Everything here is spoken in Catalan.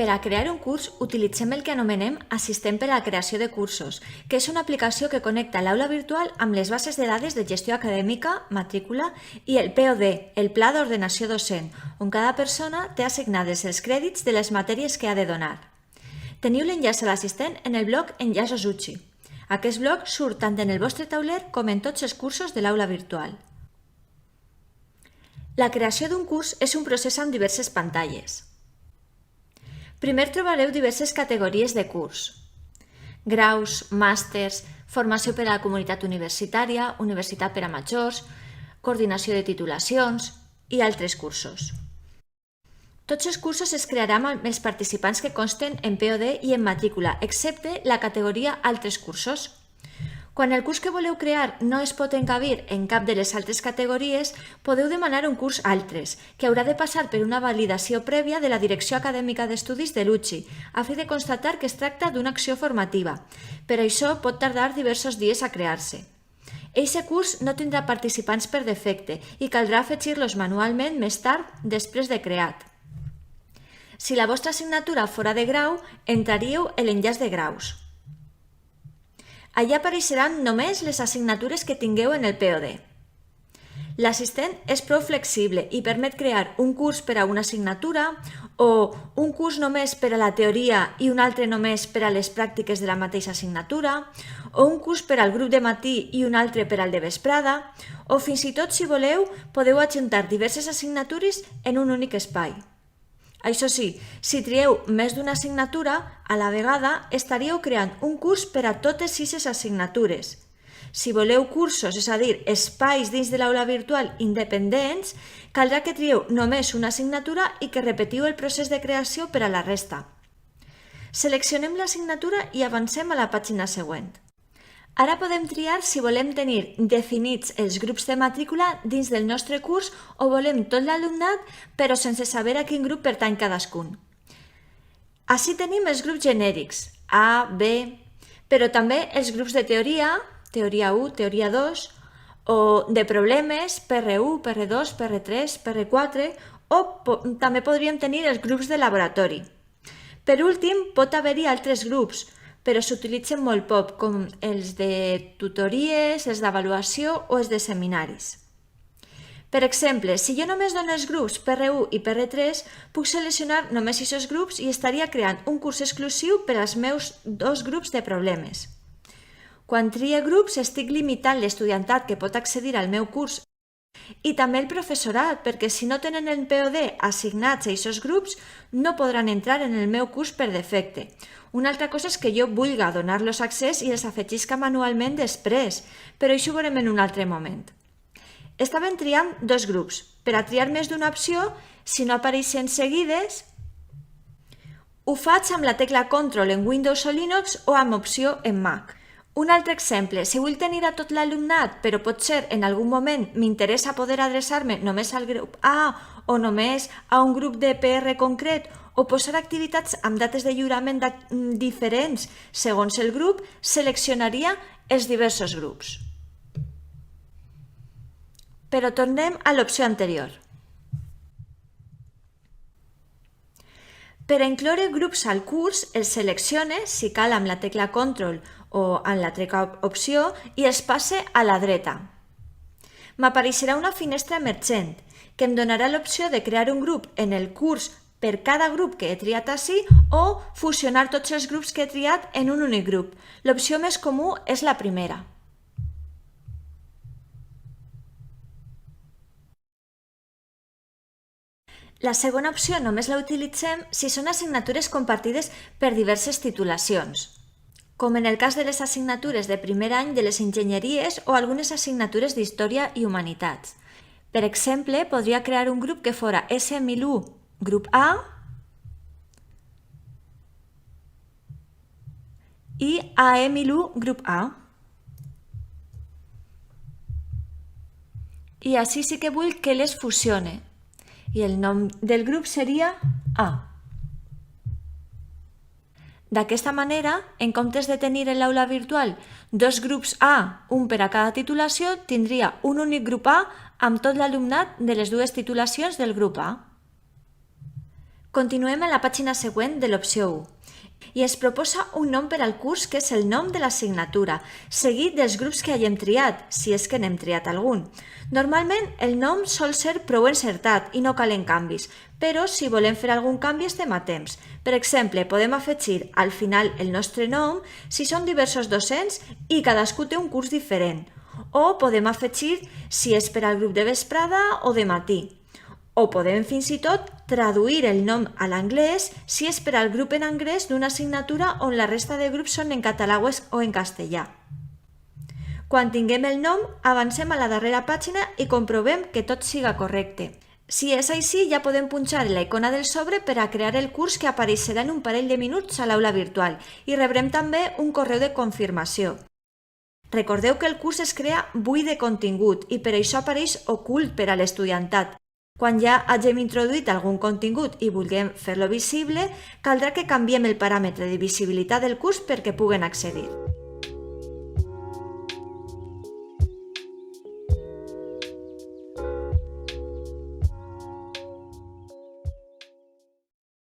Per a crear un curs utilitzem el que anomenem Assistent per a la creació de cursos, que és una aplicació que connecta l'aula virtual amb les bases de dades de gestió acadèmica, matrícula i el POD, el Pla d'Ordenació Docent, on cada persona té assignades els crèdits de les matèries que ha de donar. Teniu l'enllaç a l'assistent en el blog Enllaços UCI. Aquest blog surt tant en el vostre tauler com en tots els cursos de l'aula virtual. La creació d'un curs és un procés amb diverses pantalles. Primer trobareu diverses categories de curs: graus, màsters, formació per a la comunitat universitària, universitat per a majors, coordinació de titulacions i altres cursos. Tots els cursos es crearan amb els participants que consten en POD i en matrícula, excepte la categoria Altres cursos. Quan el curs que voleu crear no es pot encabir en cap de les altres categories, podeu demanar un curs Altres, que haurà de passar per una validació prèvia de la Direcció Acadèmica d'Estudis de l'UCI, a fi de constatar que es tracta d'una acció formativa. Per això pot tardar diversos dies a crear-se. Eixe curs no tindrà participants per defecte i caldrà afegir-los manualment més tard, després de creat. Si la vostra assignatura fora de grau, entraríeu en l'enllaç de graus. Allà apareixeran només les assignatures que tingueu en el POD. L'assistent és prou flexible i permet crear un curs per a una assignatura o un curs només per a la teoria i un altre només per a les pràctiques de la mateixa assignatura o un curs per al grup de matí i un altre per al de vesprada o fins i tot, si voleu, podeu adjuntar diverses assignatures en un únic espai. Això sí, si trieu més d'una assignatura, a la vegada estaríeu creant un curs per a totes 6 assignatures. Si voleu cursos, és a dir, espais dins de l'aula virtual independents, caldrà que trieu només una assignatura i que repetiu el procés de creació per a la resta. Seleccionem l'assignatura i avancem a la pàgina següent. Ara podem triar si volem tenir definits els grups de matrícula dins del nostre curs o volem tot l'alumnat, però sense saber a quin grup pertany cadascun. Així tenim els grups genèrics, A, B, però també els grups de teoria, teoria 1, teoria 2, o de problemes, PR1, PR2, PR3, PR4, o també podríem tenir els grups de laboratori. Per últim, pot haver-hi altres grups, però s'utilitzen molt poc, com els de tutories, els d'avaluació o els de seminaris. Per exemple, si jo només dono els grups PR1 i PR3, puc seleccionar només aquests grups i estaria creant un curs exclusiu per als meus 2 grups de problemes. Quan trie grups, estic limitant l'estudiantat que pot accedir al meu curs i també el professorat, perquè si no tenen el POD assignats a aquests grups, no podran entrar en el meu curs per defecte. Una altra cosa és que jo vulgui donar-los accés i els afegisca manualment després, però això ho veurem en un altre moment. Estàvem triant 2 grups. Per a triar més d'una opció, si no apareixen seguides, ho faig amb la tecla Control en Windows o Linux o amb opció en Mac. Un altre exemple, si vull tenir a tot l'alumnat, però potser en algun moment m'interessa poder adreçar-me només al grup A o només a un grup de PR concret o posar activitats amb dates de lliurament diferents segons el grup, seleccionaria els diversos grups. Però tornem a l'opció anterior. Per a incloure grups al curs, els seleccione, si cal amb la tecla Control o amb l'altra opció, i els passe a la dreta. M'apareixerà una finestra emergent que em donarà l'opció de crear un grup en el curs per cada grup que he triat ací o fusionar tots els grups que he triat en un únic grup. L'opció més comú és la primera. La segona opció només la utilitzem si són assignatures compartides per diverses titulacions, com en el cas de les assignatures de primer any de les enginyeries o algunes assignatures d'Història i Humanitats. Per exemple, podria crear un grup que fora SM1001 grup A i AM1001 grup A. I així sí que vull que les fusione. I el nom del grup seria A. D'aquesta manera, en comptes de tenir en l'aula virtual 2 grups A, un per a cada titulació, tindria un únic grup A amb tot l'alumnat de les 2 titulacions del grup A. Continuem a la pàgina següent de l'opció 1 i es proposa un nom per al curs que és el nom de l'assignatura, seguit dels grups que hàgim triat, si és que n'hem triat algun. Normalment el nom sol ser prou encertat i no calen canvis, però si volem fer algun canvi estem a temps. Per exemple, podem afegir al final el nostre nom si són diversos docents i cadascú té un curs diferent, o podem afegir si és per al grup de vesprada o de matí. O podem fins i tot traduir el nom a l'anglès si és per al grup en anglès d'una assignatura on la resta de grups són en català o en castellà. Quan tinguem el nom, avancem a la darrera pàgina i comprovem que tot siga correcte. Si és així, ja podem punxar la icona del sobre per a crear el curs que apareixerà en un parell de minuts a l'aula virtual i rebrem també un correu de confirmació. Recordeu que el curs es crea buit de contingut i per això apareix ocult per a l'estudiantat. Quan ja hàgim introduït algun contingut i vulguem fer-lo visible, caldrà que canviem el paràmetre de visibilitat del curs perquè puguen accedir.